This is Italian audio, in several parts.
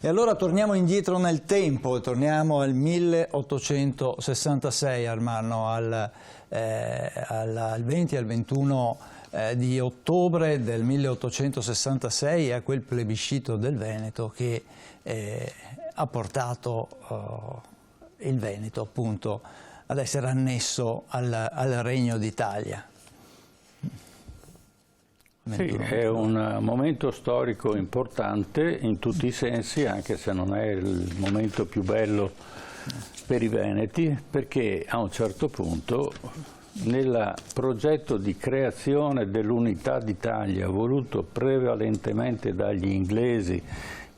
E allora torniamo indietro nel tempo, torniamo al 1866, Armando, al 20 e al 21 di ottobre del 1866, a quel plebiscito del Veneto che ha portato il Veneto appunto ad essere annesso al Regno d'Italia. Sì, è un momento storico importante in tutti i sensi, anche se non è il momento più bello per i veneti, perché a un certo punto nel progetto di creazione dell'unità d'Italia voluto prevalentemente dagli inglesi,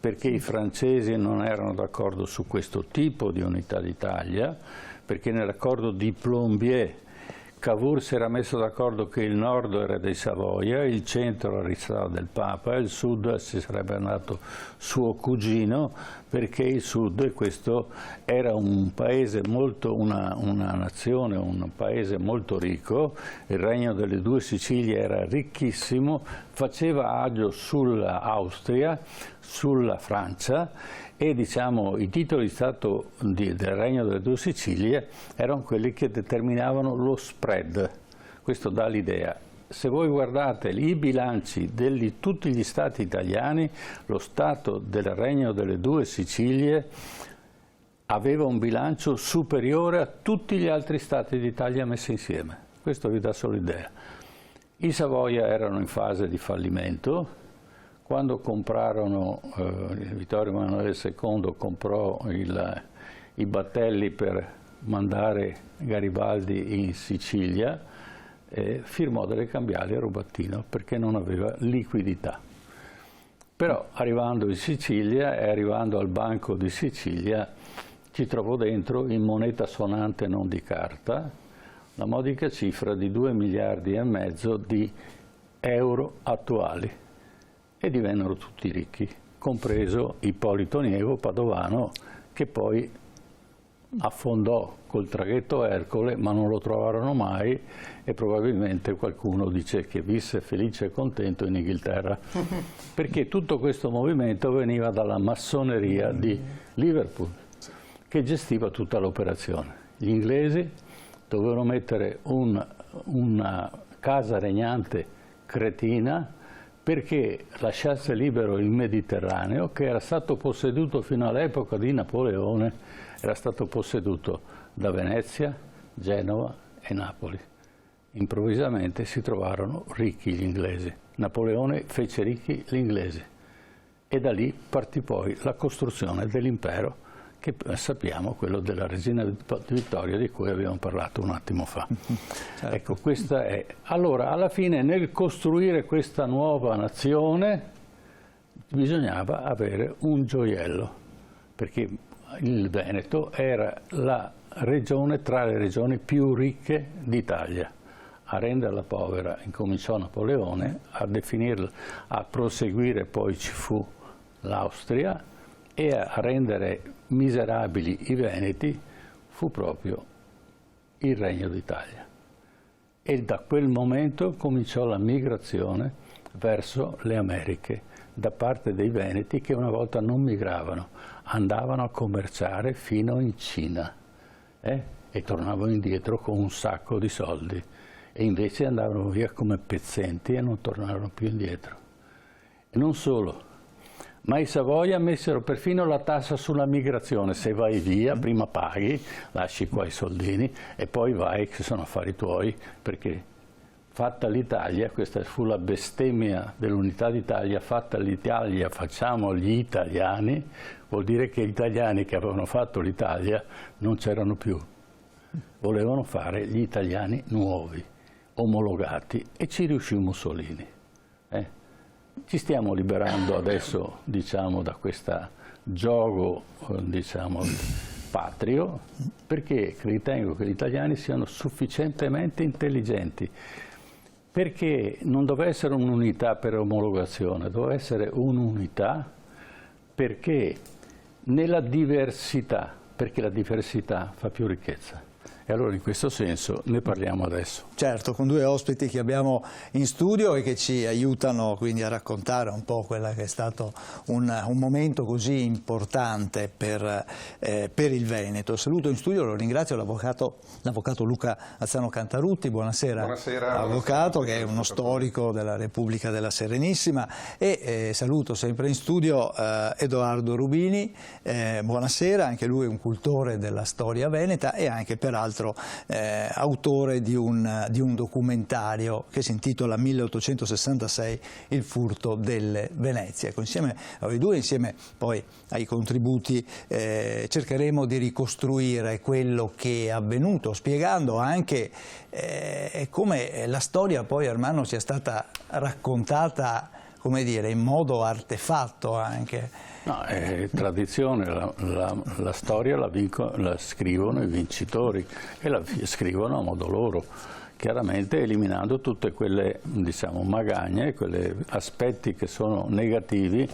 perché i francesi non erano d'accordo su questo tipo di unità d'Italia, perché nell'accordo di Plombières Cavour si era messo d'accordo che il nord era dei Savoia, il centro era del Papa, il sud si sarebbe andato suo cugino, perché il sud, questo era un paese molto, una nazione, un paese molto ricco, il regno delle due Sicilie era ricchissimo, faceva agio sull'Austria, sulla Francia, e diciamo i titoli di Stato del Regno delle Due Sicilie erano quelli che determinavano lo spread. Questo dà l'idea. Se voi guardate i bilanci di tutti gli Stati italiani, lo Stato del Regno delle Due Sicilie aveva un bilancio superiore a tutti gli altri Stati d'Italia messi insieme. Questo vi dà solo l'idea. I Savoia erano in fase di fallimento. Quando comprarono, Vittorio Emanuele II comprò i battelli per mandare Garibaldi in Sicilia, firmò delle cambiali a rubattino perché non aveva liquidità. Però arrivando in Sicilia e arrivando al Banco di Sicilia ci trovò dentro in moneta sonante non di carta la modica cifra di 2,5 miliardi di euro attuali. E divennero tutti ricchi, compreso Ippolito Nievo, padovano, che poi affondò col traghetto Ercole, ma non lo trovarono mai, e probabilmente qualcuno dice che visse felice e contento in Inghilterra, perché tutto questo movimento veniva dalla massoneria di Liverpool, che gestiva tutta l'operazione. Gli inglesi dovevano mettere una casa regnante cretina perché lasciasse libero il Mediterraneo, che era stato posseduto fino all'epoca di Napoleone, era stato posseduto da Venezia, Genova e Napoli. Improvvisamente si trovarono ricchi gli inglesi. Napoleone fece ricchi gli inglesi e da lì partì poi la costruzione dell'impero, che sappiamo, quello della regina Vittoria, di cui abbiamo parlato un attimo fa. Certo. Ecco, questa è. Allora, alla fine, nel costruire questa nuova nazione, bisognava avere un gioiello, perché il Veneto era la regione tra le regioni più ricche d'Italia. A renderla povera incominciò Napoleone, a definirla, a proseguire poi ci fu l'Austria, e a rendere miserabili i veneti fu proprio il Regno d'Italia. E da quel momento cominciò la migrazione verso le Americhe da parte dei veneti, che una volta non migravano, andavano a commerciare fino in Cina e tornavano indietro con un sacco di soldi, e invece andavano via come pezzenti e non tornarono più indietro. E non solo, ma i Savoia messero perfino la tassa sulla migrazione: se vai via prima paghi, lasci qua i soldini e poi vai, che sono affari tuoi, perché fatta l'Italia, questa fu la bestemmia dell'unità d'Italia, fatta l'Italia facciamo gli italiani, vuol dire che gli italiani che avevano fatto l'Italia non c'erano più, volevano fare gli italiani nuovi, omologati, e ci riuscì Mussolini. Ci stiamo liberando adesso, diciamo, da questo giogo, diciamo, patrio, perché ritengo che gli italiani siano sufficientemente intelligenti, perché non doveva essere un'unità per omologazione, doveva essere un'unità perché nella diversità, perché la diversità fa più ricchezza. E allora in questo senso ne parliamo adesso. Certo, con due ospiti che abbiamo in studio e che ci aiutano quindi a raccontare un po' quella che è stato un momento così importante per il Veneto. Saluto in studio, lo ringrazio, l'avvocato Luca Azzano Cantarutti. Buonasera. Buonasera. Avvocato, buonasera, che è uno storico della Repubblica della Serenissima, e saluto sempre in studio Edoardo Rubini. Buonasera, anche lui è un cultore della storia veneta e anche peraltro autore di un documentario che si intitola 1866, il furto delle Venezie. Ecco, insieme a voi due, insieme poi ai contributi, cercheremo di ricostruire quello che è avvenuto, spiegando anche come la storia poi, Ermanno, sia stata raccontata, come dire, in modo artefatto anche. No, è tradizione, la storia la scrivono i vincitori e la scrivono a modo loro, chiaramente eliminando tutte quelle, diciamo, magagne, quegli aspetti che sono negativi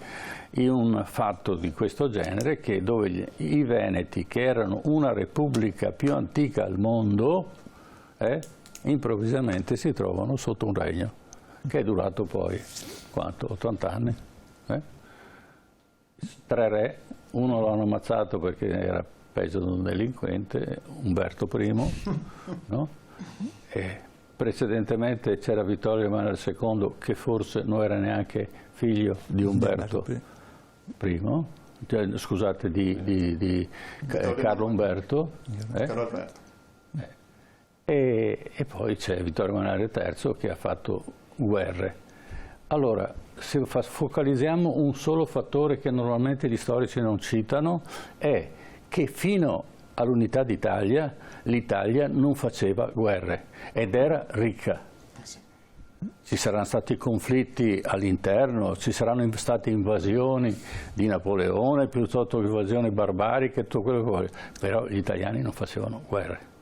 in un fatto di questo genere, dove i Veneti, che erano una repubblica più antica al mondo, improvvisamente si trovano sotto un regno che è durato poi, quanto? 80 anni? 3 re, uno l'hanno ammazzato perché era peggio di un delinquente, Umberto I, no? E precedentemente c'era Vittorio Emanuele II, che forse non era neanche figlio di Umberto I, cioè, scusate, di Carlo Umberto. E poi c'è Vittorio Emanuele III che ha fatto guerre. Allora, se focalizziamo un solo fattore che normalmente gli storici non citano, è che fino all'unità d'Italia l'Italia non faceva guerre ed era ricca. Ci saranno stati conflitti all'interno, ci saranno state invasioni di Napoleone piuttosto che invasioni barbariche, tutto quello che vuole, però gli italiani non facevano guerre.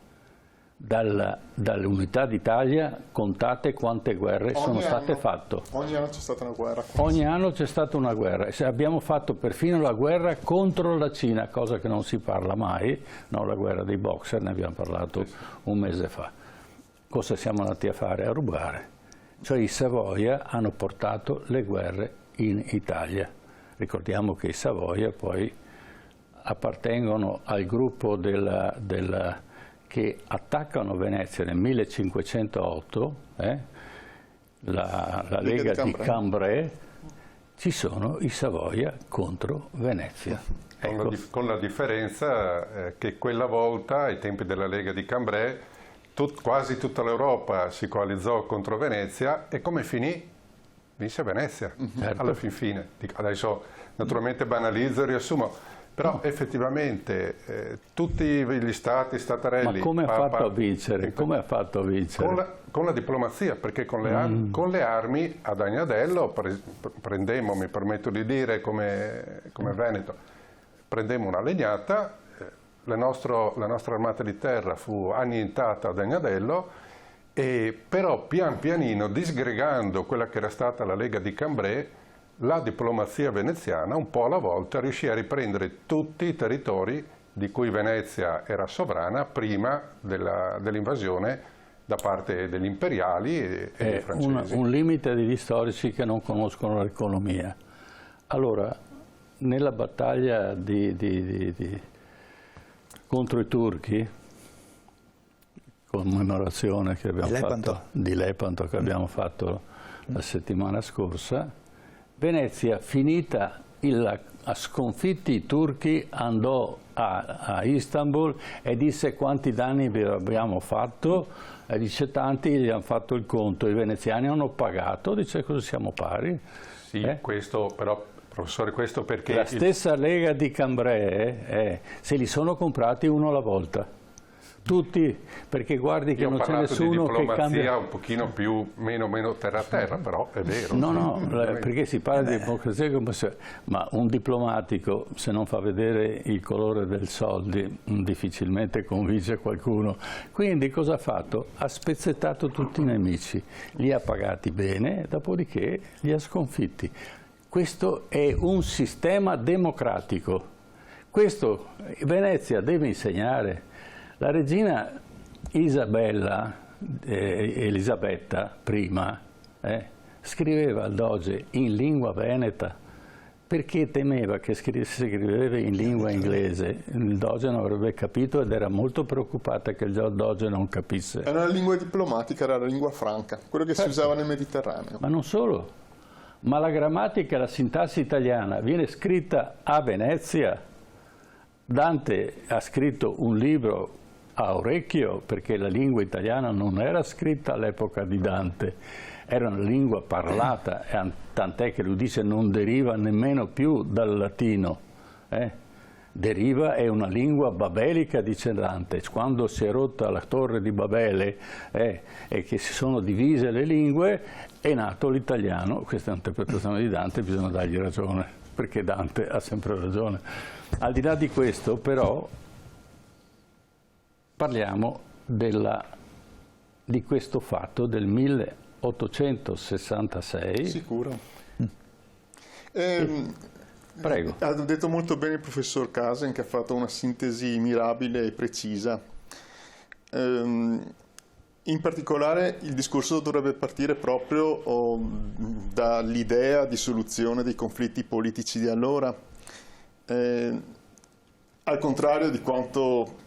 Dall'unità d'Italia contate quante guerre sono state fatte. Ogni anno c'è stata una guerra. Ogni anno c'è stata una guerra. Abbiamo fatto perfino la guerra contro la Cina, cosa che non si parla mai, no, la guerra dei boxer, ne abbiamo parlato un mese fa. Cosa siamo andati a fare? A rubare. Cioè i Savoia hanno portato le guerre in Italia. Ricordiamo che i Savoia poi appartengono al gruppo che attaccano Venezia nel 1508, la Lega di Cambrai, ci sono i Savoia contro Venezia. Ecco. Con la differenza che quella volta, ai tempi della Lega di Cambrai, quasi tutta l'Europa si coalizzò contro Venezia e come finì? Vinse Venezia, certo. Alla fin fine. Adesso naturalmente banalizzo e riassumo. Però effettivamente tutti gli stati, statarelli... Ma come ha fatto a vincere? Come ha fatto a vincere? Con la diplomazia, perché con le armi ad Agnadello prendemmo, mi permetto di dire, come Veneto, prendemmo una legnata, la nostra armata di terra fu annientata ad Agnadello, però pian pianino, disgregando quella che era stata la Lega di Cambrai, la diplomazia veneziana, un po' alla volta, riuscì a riprendere tutti i territori di cui Venezia era sovrana prima dell'invasione da parte degli imperiali e dei francesi. Un limite degli storici che non conoscono l'economia. Allora, nella battaglia contro i turchi, commemorazione che abbiamo fatto di Lepanto che abbiamo fatto la settimana scorsa, Venezia, finita a sconfitti i turchi, andò a Istanbul e disse quanti danni abbiamo fatto, e dice tanti, gli hanno fatto il conto, i veneziani hanno pagato, dice cosa siamo pari? Sì, questo però, professore, questo perché... La stessa Lega di Cambrai se li sono comprati uno alla volta. Tutti, perché guardi che non c'è nessuno che cambia... un pochino più, meno terra a terra, però è vero. No, perché si parla di democrazia, ma un diplomatico, se non fa vedere il colore del soldi, difficilmente convince qualcuno. Quindi cosa ha fatto? Ha spezzettato tutti i nemici, li ha pagati bene, dopodiché li ha sconfitti. Questo è un sistema democratico. Questo Venezia deve insegnare. La regina Isabella, Elisabetta prima, scriveva il Doge in lingua veneta perché temeva che se scriveva in lingua inglese il Doge non avrebbe capito ed era molto preoccupata che il Doge non capisse. Era una lingua diplomatica, era la lingua franca, quello che si usava nel Mediterraneo. Ma non solo, ma la grammatica e la sintassi italiana viene scritta a Venezia. Dante ha scritto un libro a orecchio perché la lingua italiana non era scritta all'epoca di Dante. Era una lingua parlata, tant'è che lui dice non deriva nemmeno più dal latino. Deriva, è una lingua babelica, dice Dante. Quando si è rotta la torre di Babele e che si sono divise le lingue, è nato l'italiano. Questa è un'interpretazione di Dante, bisogna dargli ragione, perché Dante ha sempre ragione. Al di là di questo, però, parliamo di questo fatto del 1866. Sicuro. Prego. Ha detto molto bene il professor Casen, che ha fatto una sintesi mirabile e precisa. In particolare il discorso dovrebbe partire proprio dall'idea di soluzione dei conflitti politici di allora. Al contrario di quanto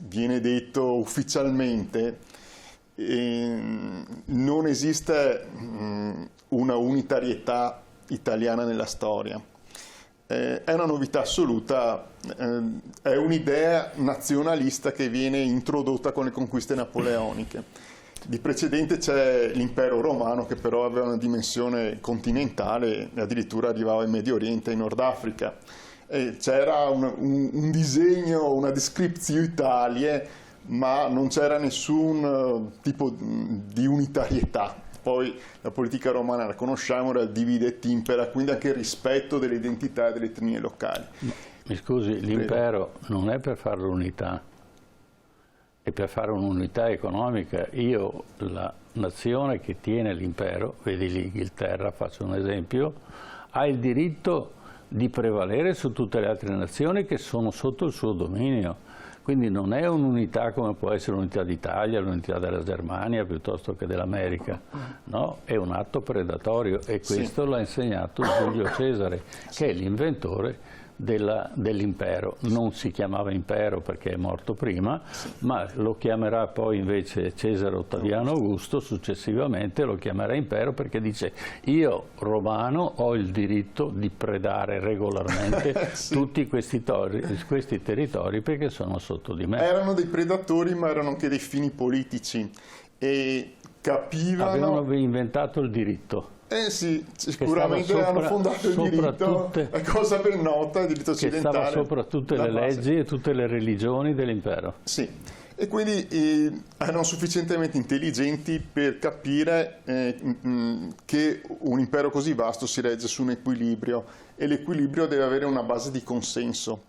viene detto ufficialmente, non esiste una unitarietà italiana nella storia. È una novità assoluta, è un'idea nazionalista che viene introdotta con le conquiste napoleoniche. Di precedente c'è l'impero romano, che però aveva una dimensione continentale, addirittura arrivava in Medio Oriente e in Nord Africa. C'era un disegno, una descriptio Italie, ma non c'era nessun tipo di unitarietà. Poi la politica romana la conosciamo, era divide et impera, quindi anche il rispetto delle identità e delle etnie locali. Mi scusi, l'impero non è per fare l'unità, è per fare un'unità economica. La nazione che tiene l'impero, vedi l'Inghilterra, faccio un esempio, ha il diritto di prevalere su tutte le altre nazioni che sono sotto il suo dominio. Quindi non è un'unità come può essere l'unità d'Italia, l'unità della Germania piuttosto che dell'America, no? È un atto predatorio e questo l'ha insegnato Giulio Cesare, che è l'inventore dell'impero. Non si chiamava impero perché è morto prima, ma lo chiamerà poi invece Cesare Ottaviano Augusto, successivamente lo chiamerà impero perché dice io romano ho il diritto di predare regolarmente tutti questi territori perché sono sotto di me. Erano dei predatori, ma erano anche dei fini politici e capivano... Avevano inventato il diritto. Sì, sicuramente hanno fondato il diritto, è cosa ben nota, il diritto occidentale. Che stava sopra tutte le leggi e tutte le religioni dell'impero. Sì, e quindi erano sufficientemente intelligenti per capire che un impero così vasto si regge su un equilibrio e l'equilibrio deve avere una base di consenso.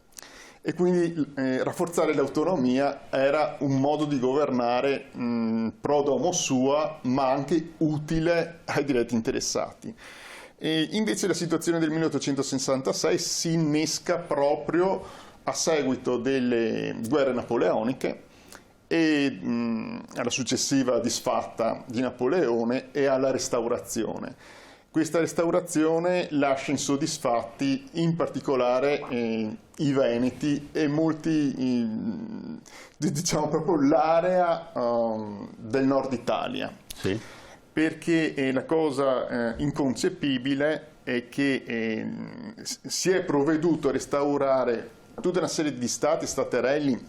E quindi rafforzare l'autonomia era un modo di governare pro domo sua, ma anche utile ai diretti interessati. E invece la situazione del 1866 si innesca proprio a seguito delle guerre napoleoniche e alla successiva disfatta di Napoleone e alla restaurazione. Questa restaurazione lascia insoddisfatti in particolare i veneti e molti, diciamo proprio l'area del nord Italia. Sì. Perché la cosa inconcepibile è che si è provveduto a restaurare tutta una serie di stati, staterelli,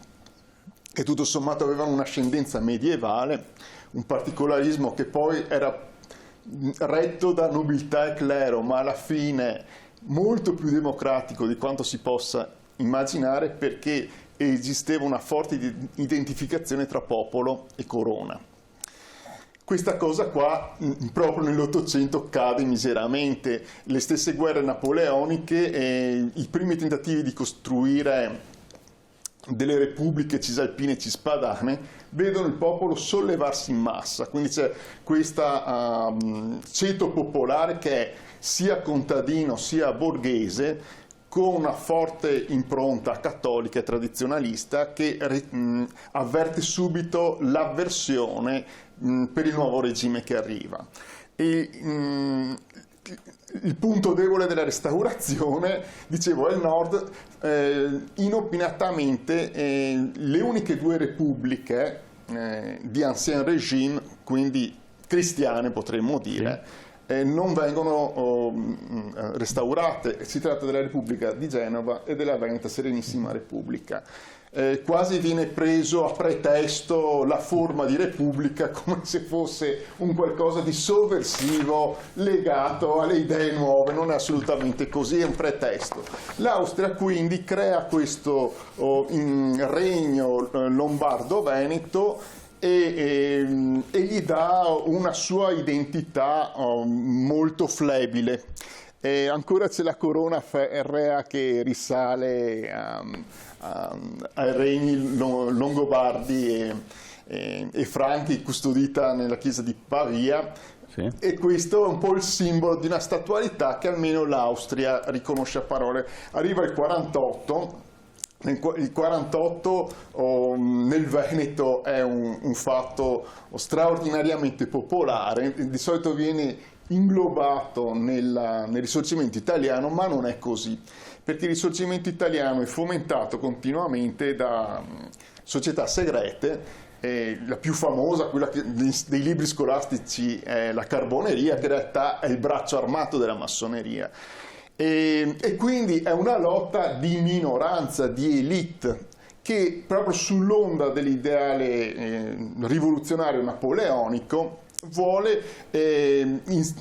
che tutto sommato avevano un'ascendenza medievale, un particolarismo che poi era retto da nobiltà e clero, ma alla fine molto più democratico di quanto si possa immaginare, perché esisteva una forte identificazione tra popolo e corona. Questa cosa qua proprio nell'Ottocento cade miseramente. Le stesse guerre napoleoniche, i primi tentativi di costruire delle repubbliche cisalpine e cispadane vedono il popolo sollevarsi in massa, quindi c'è questo ceto popolare che è sia contadino sia borghese, con una forte impronta cattolica e tradizionalista che avverte subito l'avversione per il nuovo regime che arriva. Il punto debole della restaurazione, dicevo, è il nord. Inopinatamente le uniche due repubbliche di ancien régime, quindi cristiane potremmo dire, non vengono restaurate. Si tratta della Repubblica di Genova e della Veneta Serenissima Repubblica. Quasi viene preso a pretesto la forma di repubblica come se fosse un qualcosa di sovversivo legato alle idee nuove. Non è assolutamente così, è un pretesto. L'Austria quindi crea questo regno lombardo-veneto e gli dà una sua identità molto flebile. Ancora c'è la corona ferrea che risale ai regni longobardi e franchi, custodita nella chiesa di Pavia. Sì. E questo è un po' il simbolo di una statualità che almeno l'Austria riconosce a parole. Arriva il 48. Il 48 nel Veneto è un fatto straordinariamente popolare, di solito viene inglobato nel risorgimento italiano, ma non è così, perché il risorgimento italiano è fomentato continuamente da società segrete. La più famosa, quella dei libri scolastici, è la Carboneria, che in realtà è il braccio armato della massoneria. E quindi è una lotta di minoranza, di elite, che proprio sull'onda dell'ideale rivoluzionario napoleonico vuole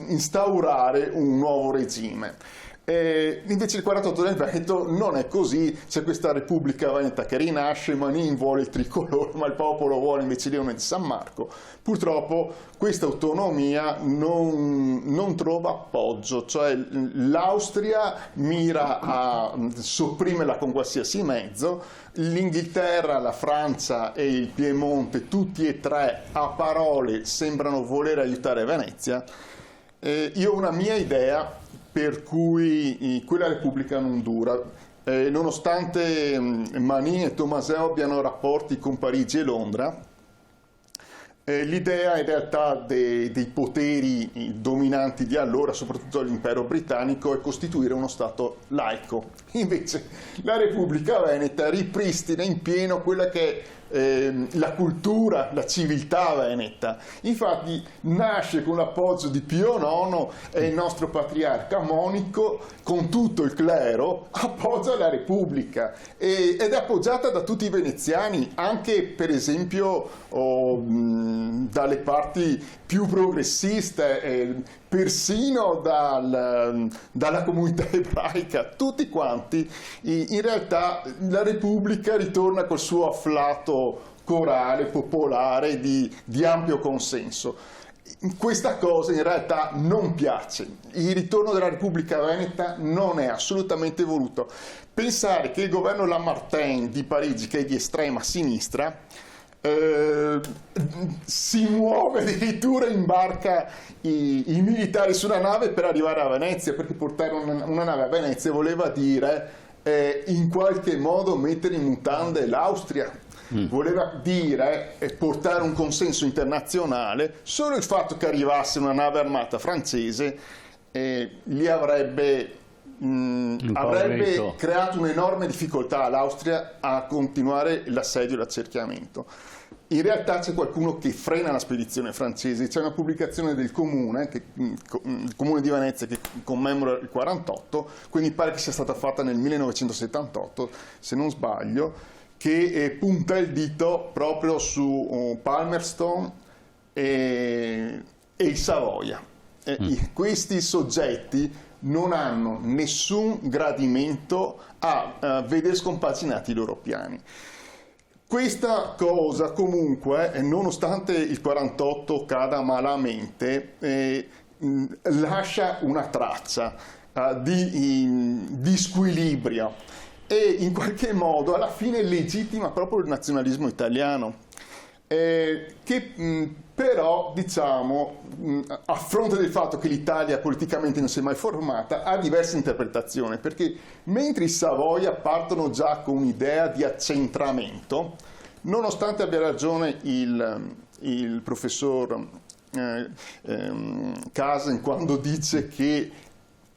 instaurare un nuovo regime. Invece il 48 del Veneto non è così, c'è questa Repubblica Veneta che rinasce, Manin vuole il tricolore, ma il popolo vuole invece Leone di San Marco. Purtroppo questa autonomia non trova appoggio, cioè l'Austria mira a sopprimerla con qualsiasi mezzo, l'Inghilterra, la Francia e il Piemonte, tutti e tre a parole sembrano voler aiutare Venezia. Io ho una mia idea per cui quella Repubblica non dura. Nonostante Manin e Tomaseo abbiano rapporti con Parigi e Londra, l'idea in realtà dei poteri dominanti di allora, soprattutto l'impero britannico, è costituire uno Stato laico. Invece la Repubblica Veneta ripristina in pieno quella che è la cultura, la civiltà veneta. Infatti nasce con l'appoggio di Pio IX e il nostro patriarca Monico, con tutto il clero, appoggia la Repubblica ed è appoggiata da tutti i veneziani, anche per esempio dalle parti più progressiste, persino dalla comunità ebraica, tutti quanti. In realtà la Repubblica ritorna col suo afflato corale, popolare, di ampio consenso. Questa cosa in realtà non piace. Il ritorno della Repubblica Veneta non è assolutamente voluto. Pensare che il governo Lamartine di Parigi, che è di estrema sinistra, si muove addirittura, imbarca i militari su una nave per arrivare a Venezia, perché portare una nave a Venezia voleva dire in qualche modo mettere in mutande l'Austria, voleva dire portare un consenso internazionale. Solo il fatto che arrivasse una nave armata francese li avrebbe creato un'enorme difficoltà all'Austria a continuare l'assedio e l'accerchiamento. In realtà c'è qualcuno che frena la spedizione francese. C'è una pubblicazione del Comune, il Comune di Venezia, che commemora il 48, quindi pare che sia stata fatta nel 1978, se non sbaglio, che punta il dito proprio su Palmerston e il Savoia. Questi soggetti non hanno nessun gradimento a vedere scompaginati i loro piani. Questa cosa comunque, nonostante il 48 cada malamente, lascia una traccia di squilibrio e in qualche modo alla fine legittima proprio il nazionalismo italiano. che però, diciamo, a fronte del fatto che l'Italia politicamente non si è mai formata, ha diverse interpretazioni, perché mentre i Savoia partono già con un'idea di accentramento, nonostante abbia ragione il professor Casen quando dice che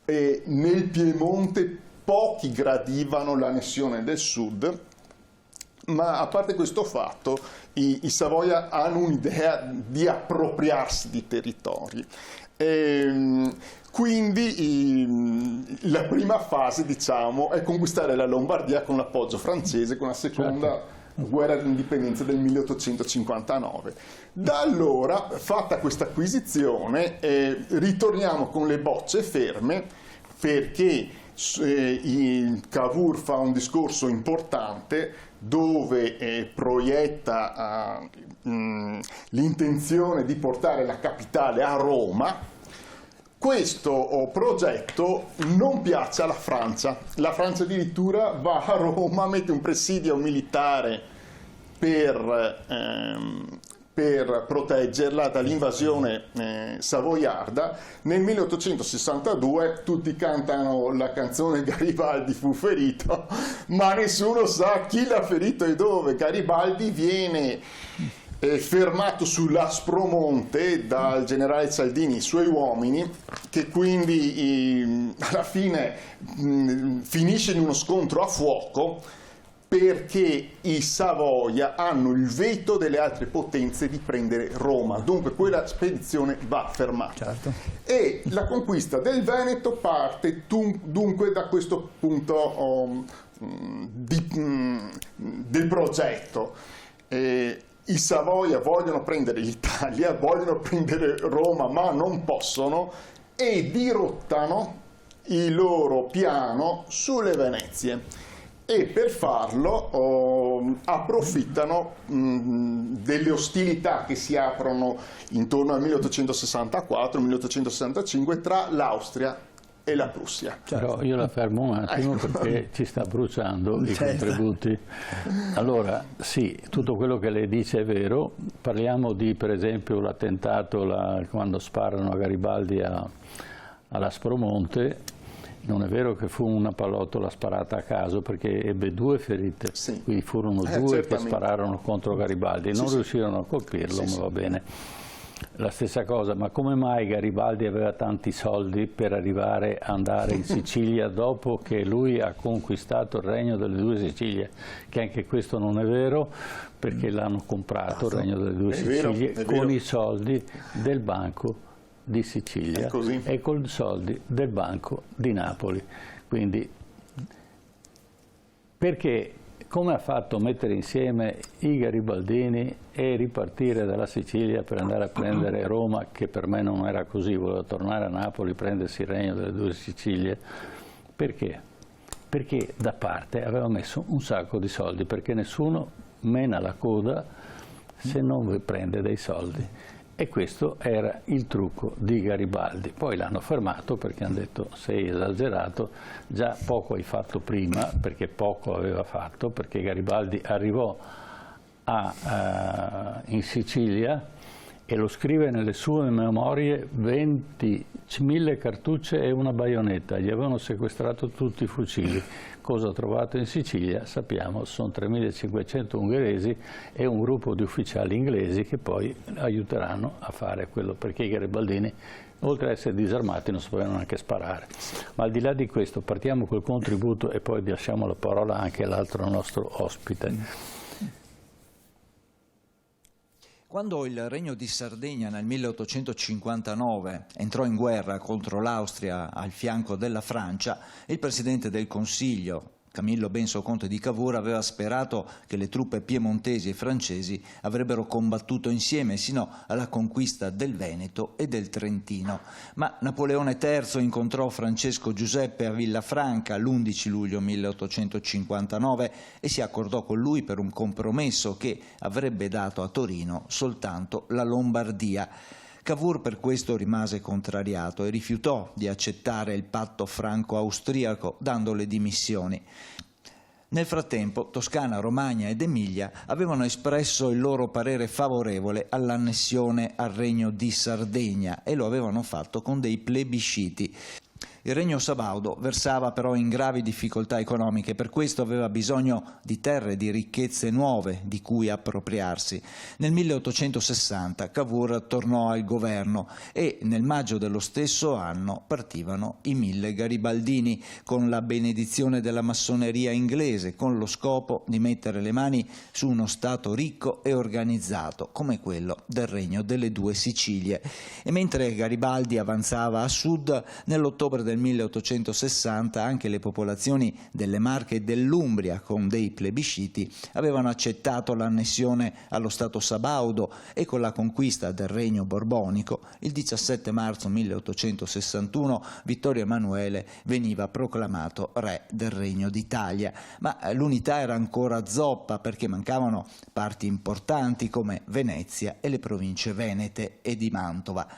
nel Piemonte pochi gradivano l'annessione del sud, ma a parte questo fatto i Savoia hanno un'idea di appropriarsi di territori. Quindi la prima fase, diciamo, è conquistare la Lombardia con l'appoggio francese, con la seconda guerra d'indipendenza del 1859. Da allora, fatta questa acquisizione, ritorniamo con le bocce ferme, perché Cavour fa un discorso importante dove proietta l'intenzione di portare la capitale a Roma. Questo progetto non piace alla Francia. La Francia addirittura va a Roma, mette un presidio militare per proteggerla dall'invasione savoiarda. Nel 1862 tutti cantano la canzone Garibaldi fu ferito, ma nessuno sa chi l'ha ferito e dove. Garibaldi viene fermato sull'Aspromonte dal generale Cialdini e i suoi uomini, che quindi alla fine finisce in uno scontro a fuoco, perché i Savoia hanno il veto delle altre potenze di prendere Roma, dunque quella spedizione va fermata. Certo. E la conquista del Veneto parte dunque da questo punto del progetto. I Savoia vogliono prendere l'Italia, vogliono prendere Roma, ma non possono, e dirottano il loro piano sulle Venezie. E per farlo approfittano delle ostilità che si aprono intorno al 1864-1865 tra l'Austria e la Prussia. Però io la fermo un attimo perché ci sta bruciando i contributi. Allora, sì, tutto quello che lei dice è vero. Parliamo di, per esempio, l'attentato quando sparano a Garibaldi all'Aspromonte. Non è vero che fu una pallottola sparata a caso, perché ebbe 2 ferite, sì. Quindi furono 2 che spararono contro Garibaldi, non riuscirono a colpirlo, ma va bene. La stessa cosa, ma come mai Garibaldi aveva tanti soldi per andare in Sicilia dopo che lui ha conquistato il regno delle 2 Sicilie? Che anche questo non è vero, perché l'hanno comprato il regno delle 2 Sicilie con i soldi del Banco di Sicilia e con i soldi del Banco di Napoli. Quindi, perché come ha fatto mettere insieme i garibaldini e ripartire dalla Sicilia per andare a prendere Roma, che per me non era così, voleva tornare a Napoli, prendersi il regno delle 2 Sicilie? Perché? Perché da parte aveva messo un sacco di soldi, perché nessuno mena la coda se non prende dei soldi. E questo era il trucco di Garibaldi. Poi l'hanno fermato perché hanno detto: sei esagerato, già poco hai fatto prima, perché poco aveva fatto, perché Garibaldi arrivò in Sicilia e lo scrive nelle sue memorie: 20.000 cartucce e una baionetta, gli avevano sequestrato tutti i fucili. Cosa ha trovato in Sicilia? Sappiamo, sono 3.500 ungheresi e un gruppo di ufficiali inglesi che poi aiuteranno a fare quello, perché i garibaldini, oltre ad essere disarmati, non sapevano neanche sparare. Ma al di là di questo, partiamo col contributo e poi lasciamo la parola anche all'altro nostro ospite. Quando il Regno di Sardegna nel 1859 entrò in guerra contro l'Austria al fianco della Francia, il Presidente del Consiglio, Camillo Benso Conte di Cavour, aveva sperato che le truppe piemontesi e francesi avrebbero combattuto insieme sino alla conquista del Veneto e del Trentino. Ma Napoleone III incontrò Francesco Giuseppe a Villafranca l'11 luglio 1859 e si accordò con lui per un compromesso che avrebbe dato a Torino soltanto la Lombardia. Cavour per questo rimase contrariato e rifiutò di accettare il patto franco-austriaco, dando le dimissioni. Nel frattempo Toscana, Romagna ed Emilia avevano espresso il loro parere favorevole all'annessione al Regno di Sardegna e lo avevano fatto con dei plebisciti. Il Regno sabaudo versava però in gravi difficoltà economiche, per questo aveva bisogno di terre, di ricchezze nuove di cui appropriarsi. Nel 1860 Cavour tornò al governo e nel maggio dello stesso anno partivano i 1000 garibaldini con la benedizione della massoneria inglese, con lo scopo di mettere le mani su uno Stato ricco e organizzato come quello del Regno delle Due Sicilie. E mentre Garibaldi avanzava a sud, nell'ottobre del 1860 anche le popolazioni delle Marche e dell'Umbria, con dei plebisciti, avevano accettato l'annessione allo Stato sabaudo e con la conquista del Regno borbonico, il 17 marzo 1861 Vittorio Emanuele veniva proclamato re del Regno d'Italia. Ma l'unità era ancora zoppa perché mancavano parti importanti come Venezia e le province venete e di Mantova.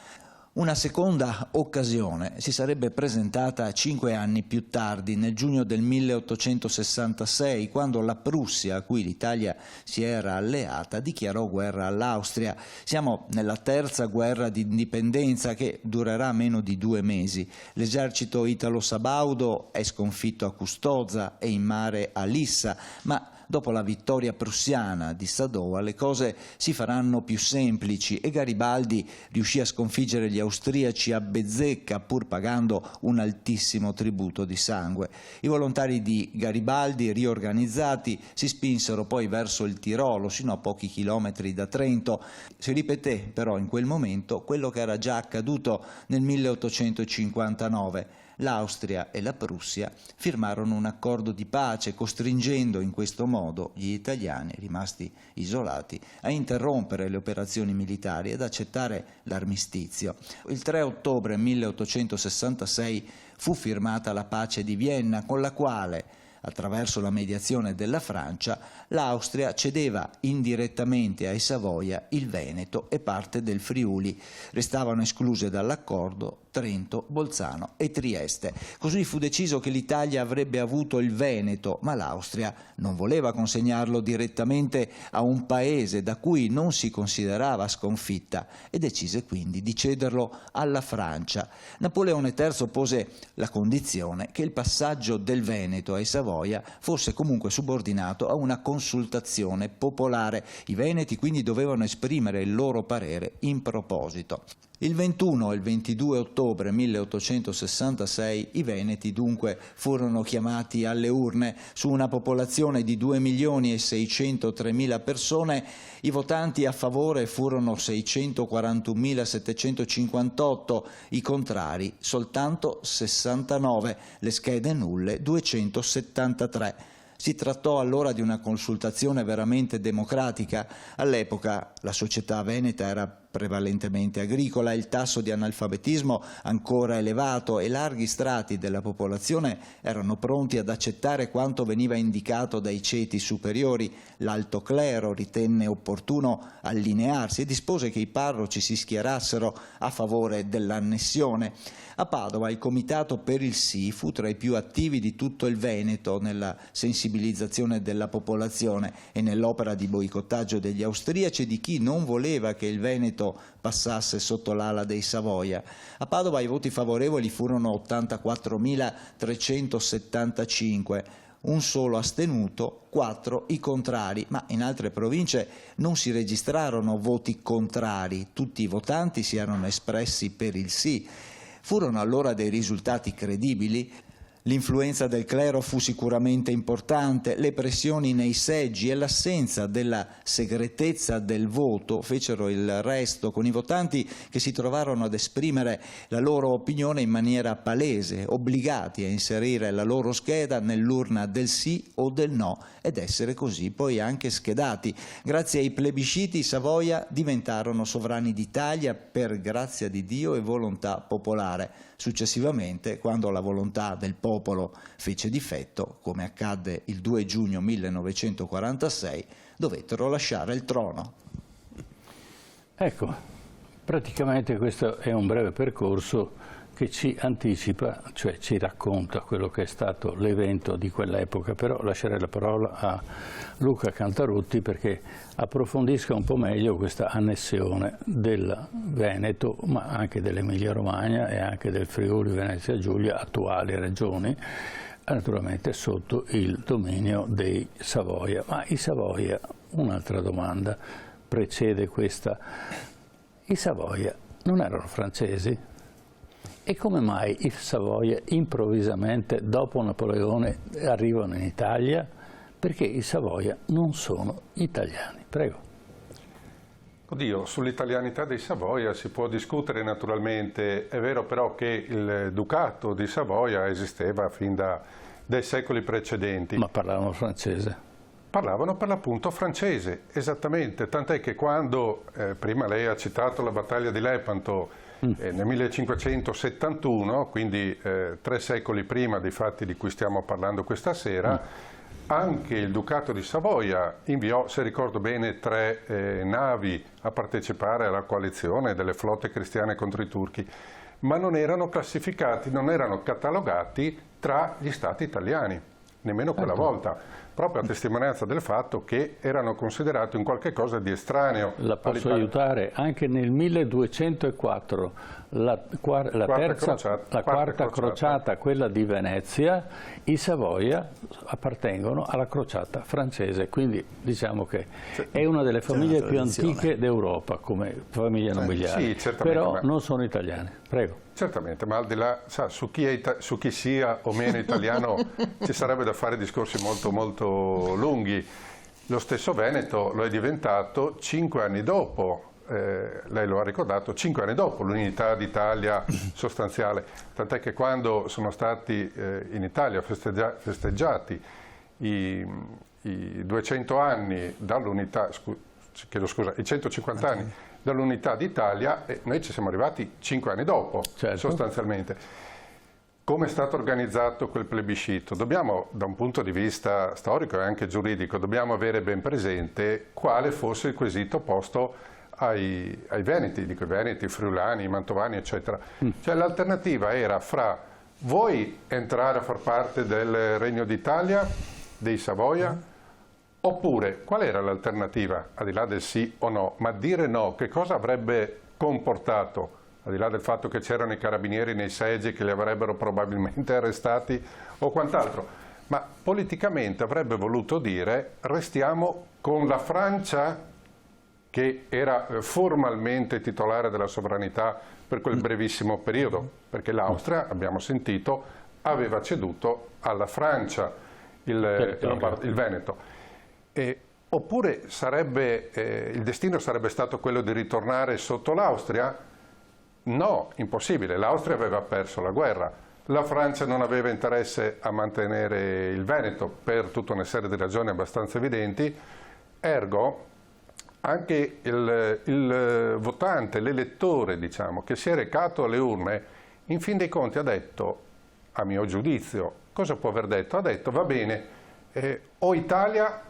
Una seconda occasione si sarebbe presentata 5 anni più tardi, nel giugno del 1866, quando la Prussia, a cui l'Italia si era alleata, dichiarò guerra all'Austria. Siamo nella terza guerra di indipendenza che durerà meno di 2 mesi. L'esercito italo-sabaudo è sconfitto a Custoza e in mare a Lissa, ma dopo la vittoria prussiana di Sadowa le cose si faranno più semplici e Garibaldi riuscì a sconfiggere gli austriaci a Bezzecca pur pagando un altissimo tributo di sangue. I volontari di Garibaldi, riorganizzati, si spinsero poi verso il Tirolo sino a pochi chilometri da Trento. Si ripeté però in quel momento quello che era già accaduto nel 1859. L'Austria e la Prussia firmarono un accordo di pace, costringendo in questo modo gli italiani, rimasti isolati, a interrompere le operazioni militari ed accettare l'armistizio. Il 3 ottobre 1866 fu firmata la pace di Vienna, con la quale, attraverso la mediazione della Francia, l'Austria cedeva indirettamente ai Savoia il Veneto e parte del Friuli. Restavano escluse dall'accordo Trento, Bolzano e Trieste. Così fu deciso che l'Italia avrebbe avuto il Veneto, ma l'Austria non voleva consegnarlo direttamente a un paese da cui non si considerava sconfitta e decise quindi di cederlo alla Francia. Napoleone III pose la condizione che il passaggio del Veneto ai Savoia fosse comunque subordinato a una consultazione popolare. I veneti quindi dovevano esprimere il loro parere in proposito. Il 21 e il 22 ottobre 1866 i veneti dunque furono chiamati alle urne. Su una popolazione di 2.603.000 persone, i votanti a favore furono 641.758, i contrari soltanto 69, le schede nulle 273. Si trattò allora di una consultazione veramente democratica. All'epoca la società veneta era prevalentemente agricola, il tasso di analfabetismo ancora elevato e larghi strati della popolazione erano pronti ad accettare quanto veniva indicato dai ceti superiori. L'alto clero ritenne opportuno allinearsi e dispose che i parroci si schierassero a favore dell'annessione. A Padova il Comitato per il Sì fu tra i più attivi di tutto il Veneto nella sensibilizzazione della popolazione e nell'opera di boicottaggio degli austriaci e di chi non voleva che il Veneto passasse sotto l'ala dei Savoia. A Padova i voti favorevoli furono 84.375, un solo astenuto, 4 i contrari, ma in altre province non si registrarono voti contrari, tutti i votanti si erano espressi per il sì. Furono allora dei risultati credibili? L'influenza del clero fu sicuramente importante, le pressioni nei seggi e l'assenza della segretezza del voto fecero il resto, con i votanti che si trovarono ad esprimere la loro opinione in maniera palese, obbligati a inserire la loro scheda nell'urna del sì o del no ed essere così poi anche schedati. Grazie ai plebisciti i Savoia diventarono sovrani d'Italia per grazia di Dio e volontà popolare. Successivamente, quando la volontà del popolo fece difetto, come accadde il 2 giugno 1946, dovettero lasciare il trono. Ecco, praticamente questo è un breve percorso che ci anticipa, cioè ci racconta quello che è stato l'evento di quell'epoca, però lascerei la parola a Luca Cantarutti perché approfondisca un po' meglio questa annessione del Veneto, ma anche dell'Emilia Romagna e anche del Friuli Venezia Giulia, attuali regioni, naturalmente sotto il dominio dei Savoia. Ma i Savoia, un'altra domanda precede questa, i Savoia non erano francesi? E come mai i Savoia improvvisamente dopo Napoleone arrivano in Italia? Perché i Savoia non sono italiani. Prego. Oddio, sull'italianità dei Savoia si può discutere naturalmente, è vero però che il Ducato di Savoia esisteva fin dai secoli precedenti. Ma parlavano francese? Parlavano per l'appunto francese, esattamente, tant'è che quando, prima lei ha citato la battaglia di Lepanto, nel 1571, quindi 3 secoli prima dei fatti di cui stiamo parlando questa sera, anche il Ducato di Savoia inviò, se ricordo bene, 3 navi a partecipare alla coalizione delle flotte cristiane contro i turchi, ma non erano classificati, non erano catalogati tra gli stati italiani, nemmeno quella volta, proprio a testimonianza del fatto che erano considerati un qualche cosa di estraneo. La posso aiutare? Anche nel 1204 la quarta crociata, quella di Venezia, i Savoia appartengono alla crociata francese, quindi diciamo che è una delle famiglie più antiche d'Europa come famiglia nobiliare, sì, però non sono italiani. Prego. Certamente, ma al di là, su chi sia o meno italiano ci sarebbe da fare discorsi molto molto lunghi. Lo stesso Veneto lo è diventato 5 anni dopo, lei lo ha ricordato, 5 anni dopo l'unità d'Italia sostanziale, tant'è che quando sono stati in Italia festeggiati i 200 anni dall'unità, i 150 anni dall'unità d'Italia, noi ci siamo arrivati 5 anni dopo, sostanzialmente. Come è stato organizzato quel plebiscito? Dobbiamo, da un punto di vista storico e anche giuridico, dobbiamo avere ben presente quale fosse il quesito posto ai veneti, dico i veneti, i friulani, i mantovani, eccetera. Cioè l'alternativa era fra voi entrare a far parte del Regno d'Italia, dei Savoia, oppure qual era l'alternativa, al di là del sì o no, ma dire no, che cosa avrebbe comportato, al di là del fatto che c'erano i carabinieri nei seggi che li avrebbero probabilmente arrestati o quant'altro, ma politicamente avrebbe voluto dire restiamo con la Francia che era formalmente titolare della sovranità per quel brevissimo periodo, perché l'Austria, abbiamo sentito, aveva ceduto alla Francia il Veneto. Oppure il destino sarebbe stato quello di ritornare sotto l'Austria? No, impossibile, l'Austria aveva perso la guerra, la Francia non aveva interesse a mantenere il Veneto per tutta una serie di ragioni abbastanza evidenti, ergo anche il votante, l'elettore, diciamo, che si è recato alle urne, in fin dei conti ha detto, a mio giudizio, cosa può aver detto? Ha detto, va bene, o Italia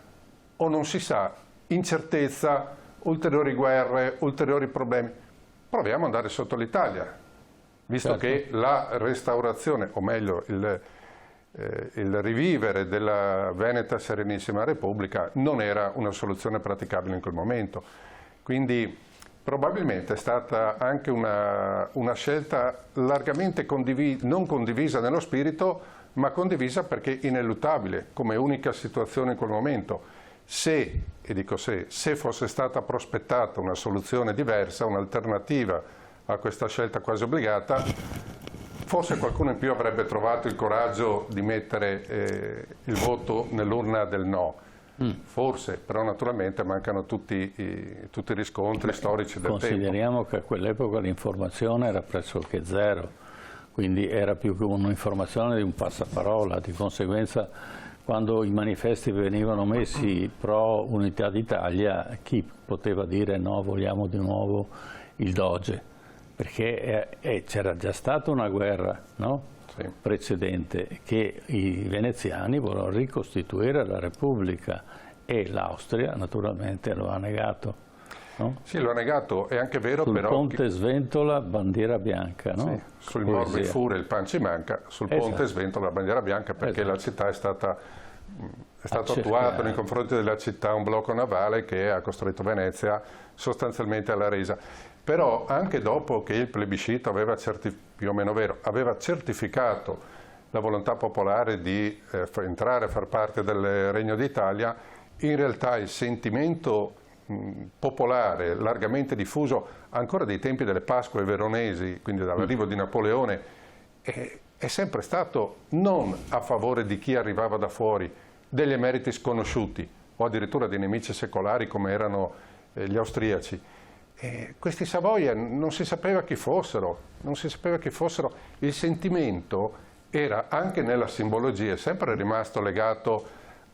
o non si sa, incertezza, ulteriori guerre, ulteriori problemi. Proviamo ad andare sotto l'Italia, visto che la restaurazione, o meglio il rivivere della Veneta Serenissima Repubblica non era una soluzione praticabile in quel momento. Quindi probabilmente è stata anche una scelta largamente non condivisa nello spirito, ma condivisa perché ineluttabile, come unica situazione in quel momento. Se fosse stata prospettata una soluzione diversa, un'alternativa a questa scelta quasi obbligata, forse qualcuno in più avrebbe trovato il coraggio di mettere il voto nell'urna del no. Forse, però naturalmente mancano tutti i riscontri storici del tempo. Consideriamo che a quell'epoca l'informazione era pressoché zero, quindi era più che un'informazione di un passaparola, di conseguenza quando i manifesti venivano messi pro Unità d'Italia, chi poteva dire no, vogliamo di nuovo il Doge? Perché c'era già stata una guerra, no? Precedente, che i veneziani volevano ricostituire la Repubblica e l'Austria naturalmente lo ha negato. no? Sì, lo ha negato, è anche vero Sul però... ponte Sventola, bandiera bianca, no? Sì, sul Morbi Fure il pan ci manca, sul ponte Sventola la bandiera bianca, perché la città è stato attuato nei confronti della città un blocco navale che ha costretto Venezia sostanzialmente alla resa. Però anche dopo che il plebiscito aveva più o meno vero, aveva certificato la volontà popolare di entrare a far parte del Regno d'Italia, in realtà il sentimento popolare largamente diffuso ancora dai tempi delle Pasque veronesi, quindi dall'arrivo di Napoleone, è sempre stato non a favore di chi arrivava da fuori, degli emeriti sconosciuti o addirittura dei nemici secolari come erano gli austriaci. Questi Savoia non si sapeva chi fossero, il sentimento era anche nella simbologia, è sempre rimasto legato